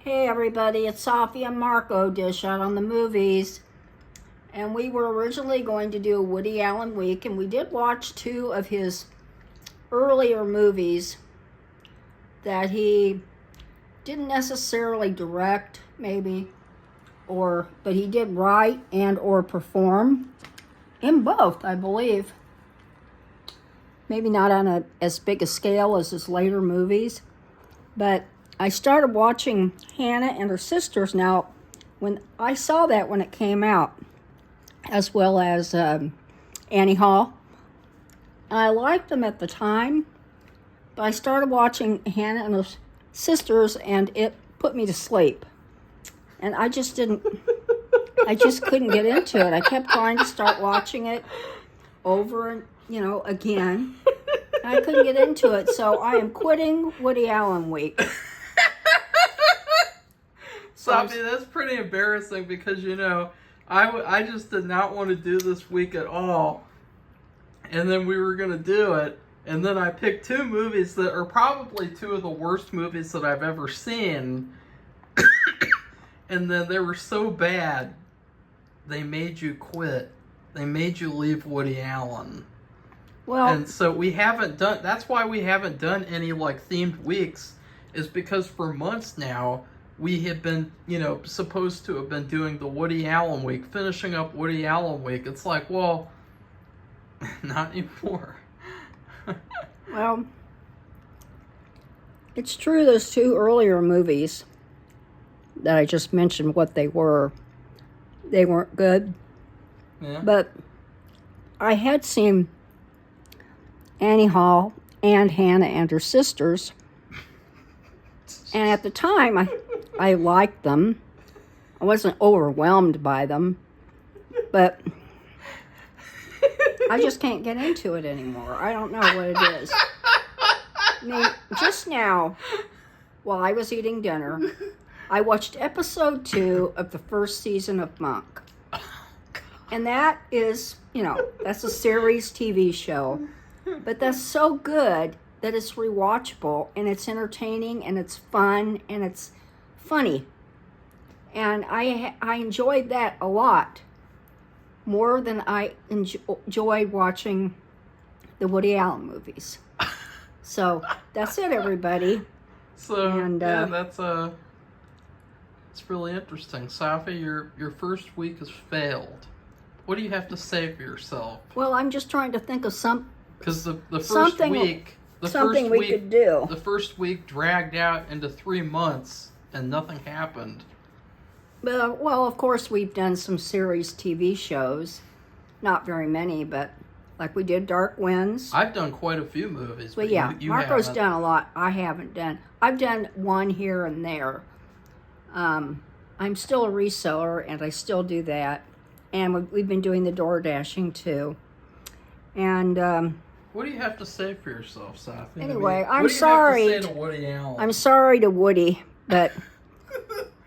Hey everybody, it's Sophie and Marco Dish Out on the Movies. And we were originally going to do a Woody Allen week, and we did watch two of his earlier movies that he didn't necessarily direct, maybe, but he did write and or perform in both, I believe. Maybe not on as big a scale as his later movies, but I started watching Hannah and Her Sisters. Now, when I saw that when it came out, as well as Annie Hall, I liked them at the time, but I started watching Hannah and Her Sisters, and it put me to sleep. And I just couldn't get into it. I kept trying to start watching it over and, again. I couldn't get into it, so I am quitting Woody Allen week. Sophie, that's pretty embarrassing because, I just did not want to do this week at all. And then we were going to do it. And then I picked two movies that are probably two of the worst movies that I've ever seen. And then they were so bad, they made you quit. They made you leave Woody Allen. Well, and so that's why we haven't done any themed weeks, is because for months now, we have been, supposed to have been doing the Woody Allen week, finishing up Woody Allen week. It's like, well, not anymore. Well, it's true those two earlier movies that I just mentioned what they weren't good. Yeah. But I had seen Annie Hall and Hannah and Her Sisters, and at the time I liked them. I wasn't overwhelmed by them, but I just can't get into it anymore. I don't know what it is. I mean, just now, while I was eating dinner, I watched episode 2 of the first season of Monk. And that is, that's a series TV show. But that's so good that it's rewatchable, and it's entertaining, and it's fun, and it's funny. And I enjoyed that a lot, more than I enjoyed watching the Woody Allen movies. So that's it, everybody. So that's it's really interesting. Sophie, your first week has failed. What do you have to say for yourself? Well, I'm just trying to think of because the first something week, could do. The first week dragged out into 3 months and nothing happened. Well, of course, we've done some series TV shows. Not very many, but like we did Dark Winds. I've done quite a few movies. But yeah, you Marco's haven't. done a lot. I haven't done. I've done one here and there. I'm still a reseller, and I still do that. And we've been doing the door dashing too. And what do you have to say for yourself, Sophie? Anyway, I'm sorry. What do you have to say to Woody Allen? I'm sorry to Woody, but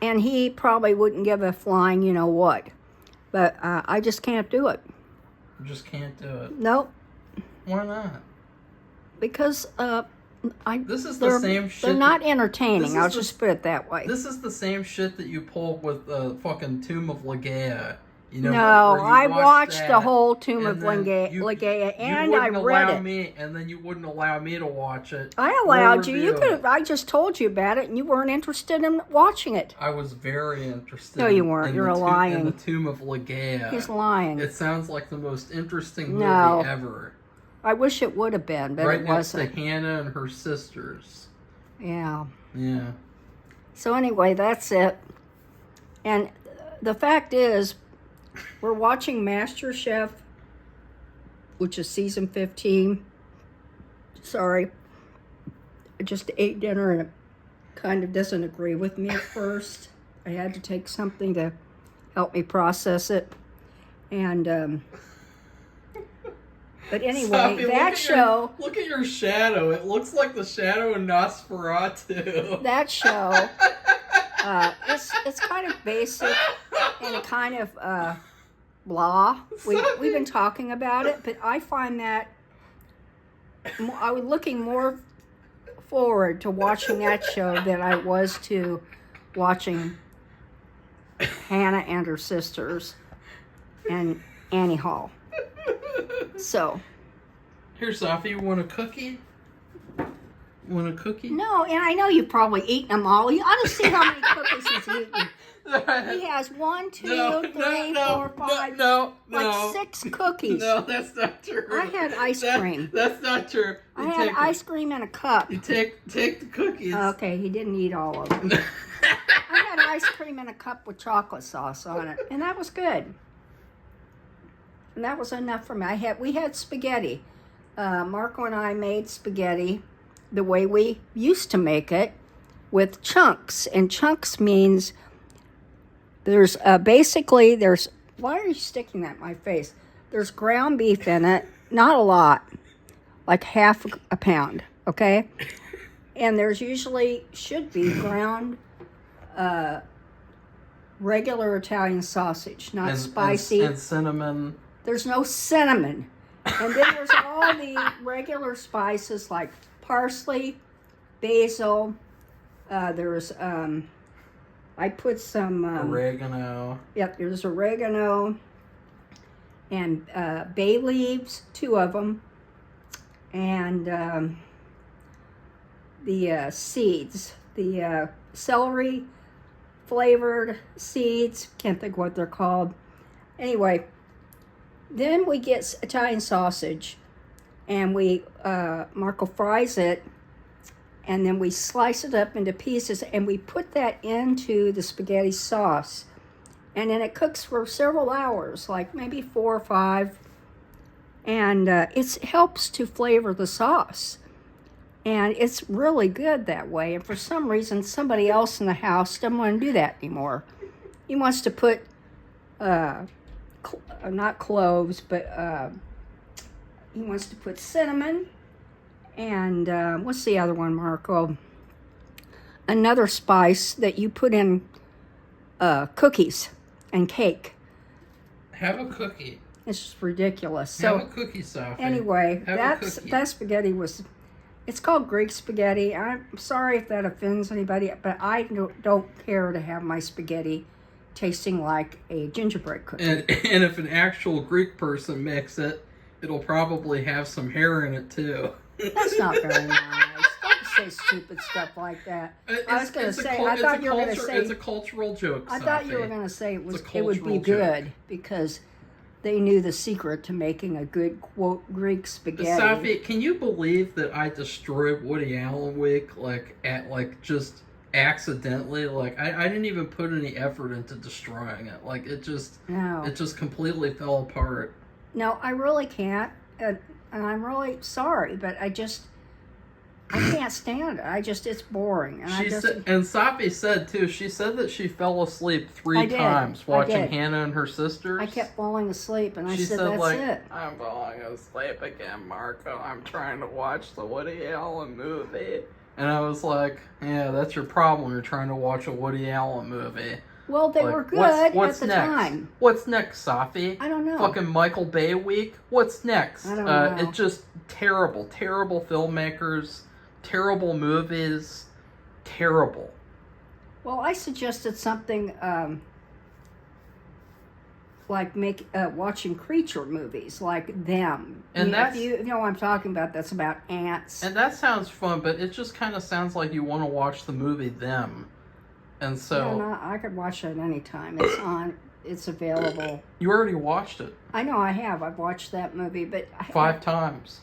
and he probably wouldn't give a flying, what. But I just can't do it. You just can't do it. Nope. Why not? Because this is the same shit. They're not entertaining. I'll just put it that way. This is the same shit that you pulled with fucking Tomb of Ligeia. No, I watched the whole Tomb of Ligeia, and I read it. And then you wouldn't allow me to watch it. I allowed you. You could. I just told you about it, and you weren't interested in watching it. I was very interested. No, you weren't. You're lying. In the Tomb of Ligeia. He's lying. It sounds like the most interesting movie ever. I wish it would have been, but right it wasn't. Right next to Hannah and Her Sisters. Yeah. Yeah. So anyway, that's it. And the fact is, we're watching MasterChef, which is season 15. Sorry. I just ate dinner and it kind of doesn't agree with me at first. I had to take something to help me process it. And, but anyway, Sophie, that show... Look at your shadow. It looks like the shadow in Nosferatu. That show, it's kind of basic and kind of... blah. We've been talking about it, but I find that I was looking more forward to watching that show than I was to watching Hannah and her sisters and Annie Hall. So. Here, Sophie, you want a cookie? Want a cookie? No, and I know you've probably eaten them all. You ought to see how many cookies he's eaten. He has 1, 2, 3, 4, 5, like 6 cookies. No, that's not true. I had ice cream. That's not true. I had ice cream in a cup. You take the cookies. Okay, he didn't eat all of them. I had ice cream in a cup with chocolate sauce on it, and that was good. And that was enough for me. We had spaghetti. Marco and I made spaghetti the way we used to make it, with chunks. And chunks means there's why are you sticking that in my face? There's ground beef in it, not a lot, like half a pound, okay? And there's should be ground regular Italian sausage, not spicy. And cinnamon. There's no cinnamon. And then there's all the regular spices like parsley, basil. There's I put some oregano. Yep, there's oregano and bay leaves, 2 of them, and the seeds, the celery flavored seeds. Can't think what they're called. Anyway, then we get Italian sausage, and Marco fries it, and then we slice it up into pieces, and we put that into the spaghetti sauce, and then it cooks for several hours, like maybe 4 or 5, and it helps to flavor the sauce, and it's really good that way. And for some reason, somebody else in the house doesn't want to do that anymore. He wants to put not cloves, but he wants to put cinnamon and what's the other one, Marco? Another spice that you put in cookies and cake. Have a cookie. It's just ridiculous. Have a cookie, Sophie. Anyway, that spaghetti was. It's called Greek spaghetti. I'm sorry if that offends anybody, but I don't care to have my spaghetti tasting like a gingerbread cookie. And if an actual Greek person makes it, it'll probably have some hair in it too. That's not very nice. Don't say stupid stuff like that. I was going to say, I thought you were going to say... It's a cultural joke, I thought you were going to say it would be good because they knew the secret to making a good, quote, Greek spaghetti. Sophie, can you believe that I destroyed Woody Allen Week, just accidentally? Like, I didn't even put any effort into destroying it. Like, it just completely fell apart. No, I really can't. And I'm really sorry, but I can't stand it. It's boring. And Sophie said, too, she said that she fell asleep 3 times watching Hannah and her sisters. I kept falling asleep, and she said, that's it. I'm falling asleep again, Marco. I'm trying to watch the Woody Allen movie. And I was like, yeah, that's your problem. You're trying to watch a Woody Allen movie. Well, they were good what's at the next? time. What's next, Sophie? I don't know. Fucking Michael Bay week? What's next? I don't know. It's just terrible. Terrible filmmakers. Terrible movies. Terrible. Well, I suggested something like watching creature movies like Them. And if you know what I'm talking about, that's about ants. And that sounds fun, but it just kind of sounds like you want to watch the movie Them. And so... No, I could watch it anytime. It's available. You already watched it. I know I have. I've watched that movie, but... 5 times.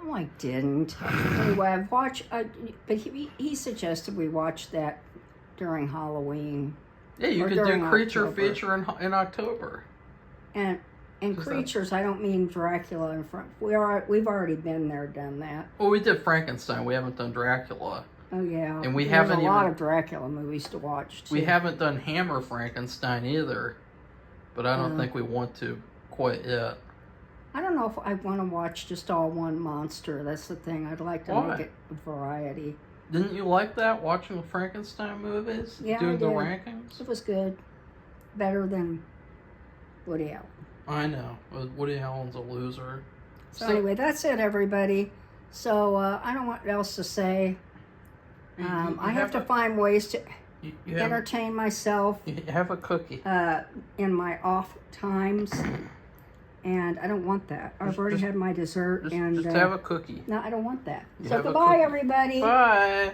No, I didn't. Anyway, I've watched... but he suggested we watch that during Halloween. Yeah, you could do Creature Feature in October. And creatures, I don't mean Dracula in front. We've already been there, done that. Well, we did Frankenstein. We haven't done Dracula. Oh yeah, and we There's haven't a lot of Dracula movies to watch too. We haven't done Hammer Frankenstein either, but I don't think we want to quite yet. I don't know if I want to watch just all one monster. That's the thing. I'd like to make it a variety. Didn't you like that, watching the Frankenstein movies? Yeah, doing I did. The rankings? It was good. Better than Woody Allen. I know. Woody Allen's a loser. So anyway, that's it, everybody. So I don't know what else to say. I have to find ways to... You entertain myself have a cookie. in my off times. And I don't want that. I've already had my dessert. Just have a cookie. No, I don't want that. You So have a goodbye, cookie. everybody. Bye.